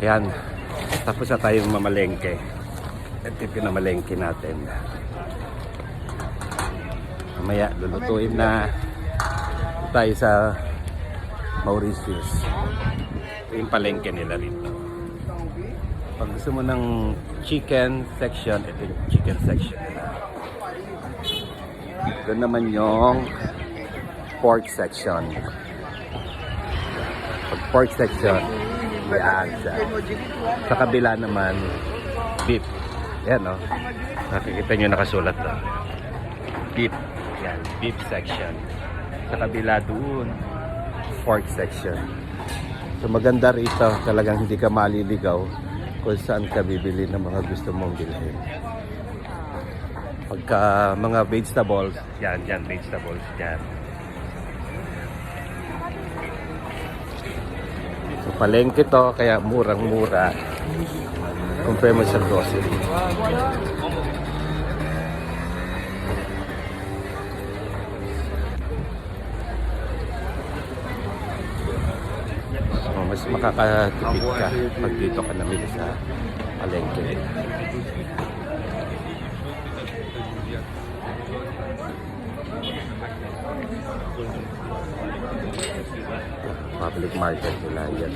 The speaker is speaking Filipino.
Ayan, tapos na tayong mamalengke. Ito yung pinamalengke natin. Mamaya, lulutuin na tayo sa Mauritius. Ito yung palengke nila rito. Pag gusto mo ng chicken section, ito yung chicken section nila. Ito naman yung pork section. Pag pork section, yan siya. Sa kabila naman, beef. Yan o. Nakikita nyo nakasulat na. Beef. Yan, beef section. Sa kabila doon, pork section. So maganda rito, talagang hindi ka maliligaw kung saan ka bibili ng mga gusto mong bilhin. Pagka mga vegetables, yan, vegetables, yan. So palengke to, kaya murang-mura. Compare mo sa grocery. So, mas makakatipid ka pag dito ka namili sa palengke. Public market nila yan.